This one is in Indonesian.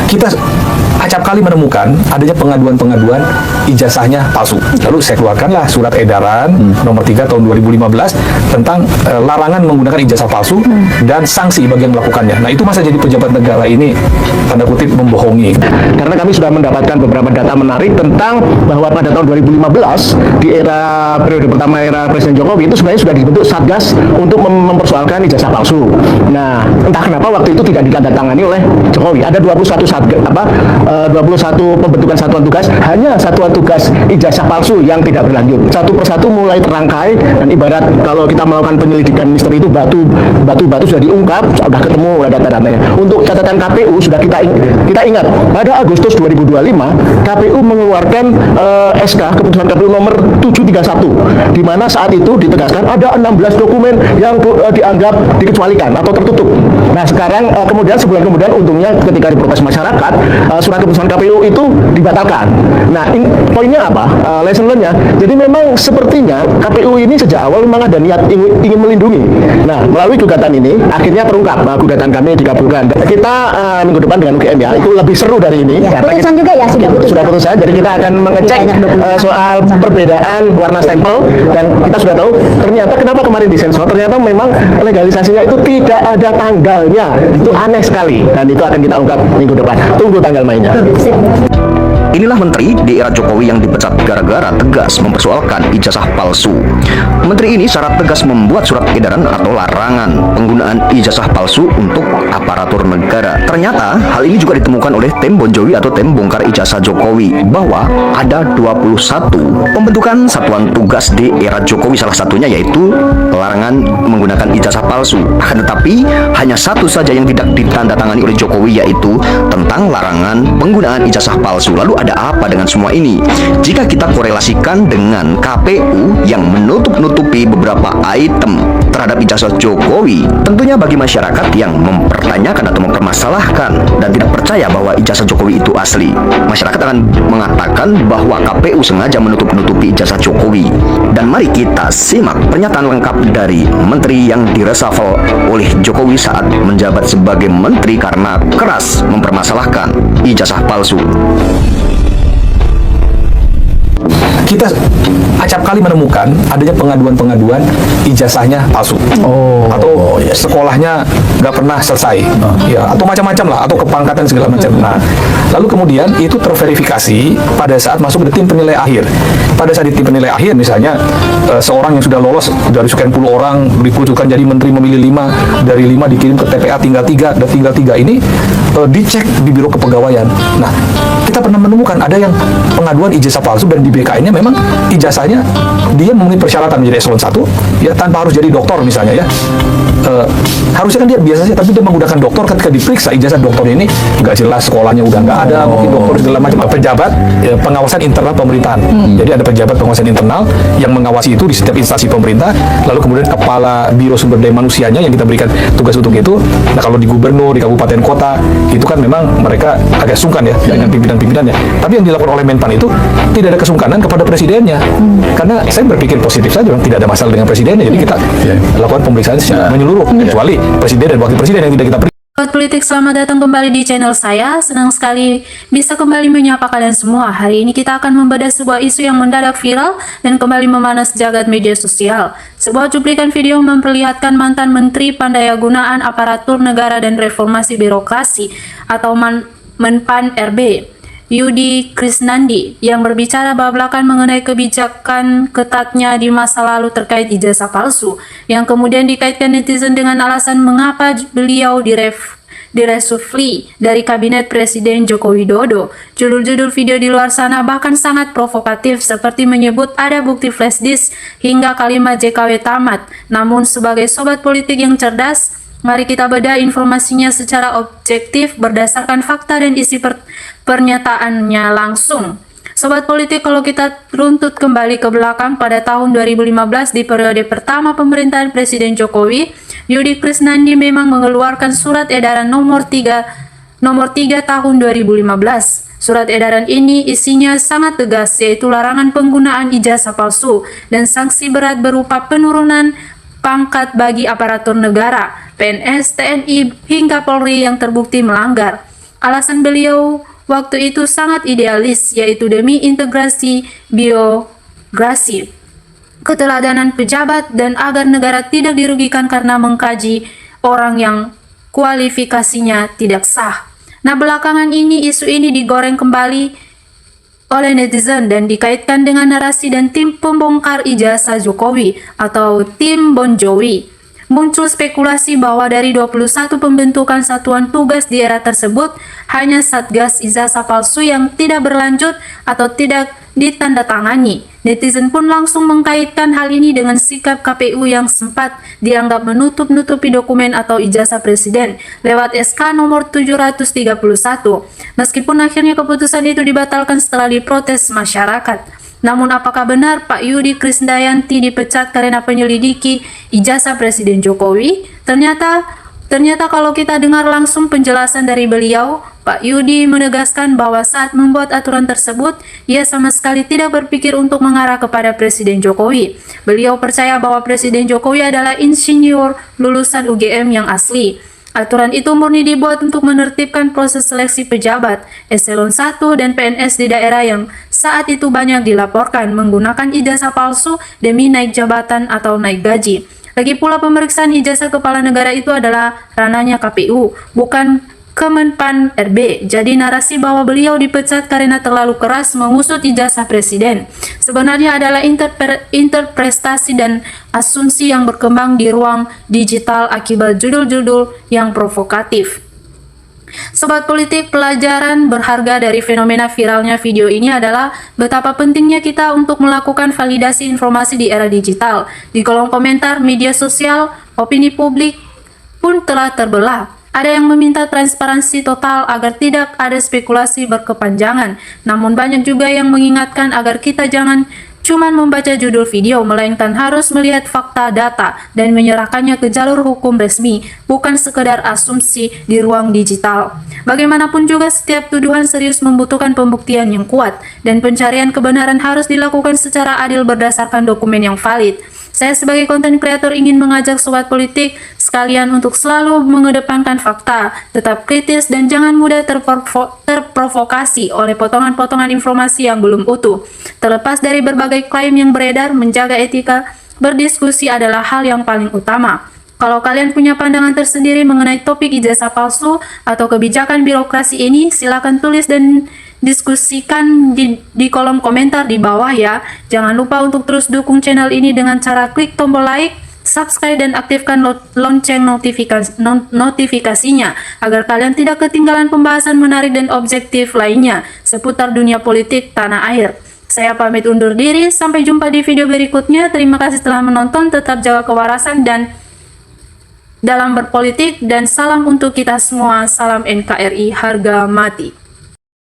kita acap kali menemukan adanya pengaduan-pengaduan ijazahnya palsu. Lalu saya keluarkanlah surat edaran nomor 3 tahun 2015 tentang larangan menggunakan ijazah palsu dan sanksi bagi yang melakukannya. Nah, itu masa jadi pejabat negara ini tanda kutip membohongi. Karena kami sudah mendapatkan beberapa data menarik tentang bahwa pada tahun 2015 di era periode pertama era Presiden Jokowi itu sebenarnya sudah dibentuk Satgas untuk mempersoalkan ijazah palsu. Nah, entah kenapa waktu itu tidak ditandatangani oleh Jokowi. Ada 21 satgas 21 pembentukan satuan tugas, hanya satuan tugas ijazah palsu yang tidak berlanjut. Satu persatu mulai terangkai dan ibarat kalau kita melakukan penyelidikan misteri itu batu sudah diungkap, sudah ketemu data-datanya. Untuk catatan KPU sudah kita ingat pada Agustus 2025 KPU mengeluarkan SK keputusan KPU nomor 731 di mana saat itu ditegaskan ada 16 dokumen yang dianggap dikecualikan atau tertutup. Nah, sekarang kemudian sebulan kemudian untungnya ketika diprotes masyarakat surat keputusan KPU itu dibatalkan. Nah, poinnya apa? Lesson learn-nya. Jadi memang sepertinya KPU ini sejak awal memang ada niat ingin melindungi. Nah, melalui gugatan ini akhirnya terungkap. Gugatan kami dikabulkan. Kita minggu depan dengan UGM ya, itu lebih seru dari ini. Ya, putusan juga ya sudah putusan. Jadi kita akan mengecek soal perbedaan warna stempel dan kita sudah tahu ternyata kenapa kemarin disensor. Ternyata memang legalisasinya itu tidak ada tanggalnya. Itu aneh sekali dan itu akan kita ungkap minggu depan. Tunggu tanggal mainnya. Inilah menteri di era Jokowi yang dipecat gara-gara tegas mempersoalkan ijazah palsu. Menteri ini syarat tegas membuat surat edaran atau larangan penggunaan ijazah palsu untuk aparatur negara. Ternyata hal ini juga ditemukan oleh tim Bonjowi atau tim bongkar ijazah Jokowi bahwa ada 21 pembentukan satuan tugas di era Jokowi, salah satunya yaitu larangan menggunakan ijazah palsu. Akan tetapi hanya satu saja yang tidak ditandatangani oleh Jokowi, yaitu tentang larangan penggunaan ijazah palsu. Lalu ada apa dengan semua ini? Jika kita korelasikan dengan KPU yang menutup-nutupi beberapa item terhadap ijazah Jokowi, tentunya bagi masyarakat yang mempertanyakan atau mempermasalahkan dan tidak percaya bahwa ijazah Jokowi itu asli, masyarakat akan mengatakan bahwa KPU sengaja menutup-nutupi ijazah Jokowi. Dan mari kita simak pernyataan lengkap dari menteri yang diresafel oleh Jokowi saat menjabat sebagai menteri karena keras mempermasalahkan ijazah palsu. Kita acap kali menemukan adanya pengaduan-pengaduan ijazahnya palsu, atau sekolahnya nggak pernah selesai, ya, atau macam-macam lah, atau kepangkatan segala macam. Nah, lalu kemudian itu terverifikasi pada saat masuk ke tim penilai akhir. Pada saat di tim penilai akhir, misalnya seorang yang sudah lolos dari sekian puluh orang dikucurkan jadi menteri, memilih 5, dari 5 dikirim ke TPA tinggal 3, dan tinggal 3 ini dicek di biro kepegawaian. Nah, kita pernah menemukan ada yang pengaduan ijazah palsu dan di BKN-nya memang ijazahnya dia memenuhi persyaratan menjadi eselon 1 ya, tanpa harus jadi doktor misalnya ya. Harusnya kan dia biasa saja, tapi dia menggunakan doktor. Ketika diperiksa ijazah doktornya ini nggak jelas, sekolahnya udah nggak ada, mungkin doktor segala macam. Pejabat ya, pengawasan internal pemerintahan. Jadi ada pejabat pengawasan internal yang mengawasi itu di setiap instansi pemerintah. Lalu kemudian kepala biro sumber daya manusianya yang kita berikan tugas untuk itu. Nah, kalau di gubernur, di kabupaten kota itu kan memang mereka agak sungkan ya dengan pimpinan-pimpinannya. Tapi yang dilakukan oleh Menpan itu tidak ada kesungkanan kepada presidennya. Karena saya berpikir positif saja, tidak ada masalah dengan presidennya. Jadi kita lakukan pemeriksaan secara menyeluruh, kecuali presiden dan wakil presiden yang tidak kita periksa. Sobat Politik, selamat datang kembali di channel saya. Senang sekali bisa kembali menyapa kalian semua. Hari ini kita akan membedah sebuah isu yang mendadak viral dan kembali memanas jagat media sosial. Sebuah cuplikan video memperlihatkan mantan Menteri Pandayagunaan Aparatur Negara dan Reformasi Birokrasi atau Menpan RB, Yudi Krisnandi, yang berbicara bablakan mengenai kebijakan ketatnya di masa lalu terkait ijazah palsu, yang kemudian dikaitkan netizen dengan alasan mengapa beliau direshuffle dari kabinet Presiden Joko Widodo. Judul-judul video di luar sana bahkan sangat provokatif, seperti menyebut ada bukti flash disk hingga kalimat JKW tamat. Namun sebagai sobat politik yang cerdas, mari kita bedah informasinya secara objektif berdasarkan fakta dan isi pernyataannya langsung. Sobat Politik, kalau kita runtut kembali ke belakang pada tahun 2015 di periode pertama pemerintahan Presiden Jokowi, Yudi Krisnandi memang mengeluarkan surat edaran nomor 3 tahun 2015. Surat edaran ini isinya sangat tegas, yaitu larangan penggunaan ijazah palsu dan sanksi berat berupa penurunan pangkat bagi aparatur negara, PNS, TNI, hingga Polri yang terbukti melanggar. Alasan beliau waktu itu sangat idealis, yaitu demi integrasi birokrasi, keteladanan pejabat, dan agar negara tidak dirugikan karena mengkaji orang yang kualifikasinya tidak sah. Nah, belakangan ini isu ini digoreng kembali oleh netizen dan dikaitkan dengan narasi dan tim pembongkar ijazah Jokowi atau tim Bon Jovi. Muncul spekulasi bahwa dari 21 pembentukan satuan tugas di era tersebut, hanya Satgas Ijazah Palsu yang tidak berlanjut atau tidak ditandatangani. Netizen pun langsung mengkaitkan hal ini dengan sikap KPU yang sempat dianggap menutup-nutupi dokumen atau ijazah presiden lewat SK nomor 731. Meskipun akhirnya keputusan itu dibatalkan setelah diprotes masyarakat. Namun apakah benar Pak Yudi Krisdayanti dipecat karena penyelidiki ijazah Presiden Jokowi? Ternyata kalau kita dengar langsung penjelasan dari beliau, Pak Yudi menegaskan bahwa saat membuat aturan tersebut, ia sama sekali tidak berpikir untuk mengarah kepada Presiden Jokowi. Beliau percaya bahwa Presiden Jokowi adalah insinyur lulusan UGM yang asli. Aturan itu murni dibuat untuk menertibkan proses seleksi pejabat, eselon 1 dan PNS di daerah yang saat itu banyak dilaporkan menggunakan ijazah palsu demi naik jabatan atau naik gaji. Lagi pula pemeriksaan ijazah kepala negara itu adalah ranahnya KPU, bukan Kemenpan RB. Jadi narasi bahwa beliau dipecat karena terlalu keras mengusut ijazah presiden sebenarnya adalah interpretasi dan asumsi yang berkembang di ruang digital akibat judul-judul yang provokatif. Sobat politik, pelajaran berharga dari fenomena viralnya video ini adalah betapa pentingnya kita untuk melakukan validasi informasi di era digital. Di kolom komentar media sosial, opini publik pun telah terbelah. Ada yang meminta transparansi total agar tidak ada spekulasi berkepanjangan. Namun banyak juga yang mengingatkan agar kita jangan cuma membaca judul video, melainkan harus melihat fakta data dan menyerahkannya ke jalur hukum resmi, bukan sekedar asumsi di ruang digital. Bagaimanapun juga setiap tuduhan serius membutuhkan pembuktian yang kuat, dan pencarian kebenaran harus dilakukan secara adil berdasarkan dokumen yang valid. Saya sebagai konten kreator ingin mengajak sobat politik sekalian untuk selalu mengedepankan fakta, tetap kritis dan jangan mudah terprovokasi oleh potongan-potongan informasi yang belum utuh. Terlepas dari berbagai klaim yang beredar, menjaga etika berdiskusi adalah hal yang paling utama. Kalau kalian punya pandangan tersendiri mengenai topik ijazah palsu atau kebijakan birokrasi ini, silakan tulis dan diskusikan di kolom komentar di bawah ya. Jangan lupa untuk terus dukung channel ini dengan cara klik tombol like, subscribe dan aktifkan lonceng notifikasinya agar kalian tidak ketinggalan pembahasan menarik dan objektif lainnya seputar dunia politik tanah air. Saya pamit undur diri, sampai jumpa di video berikutnya. Terima kasih telah menonton, tetap jaga kewarasan dan dalam berpolitik, dan salam untuk kita semua. Salam NKRI harga mati.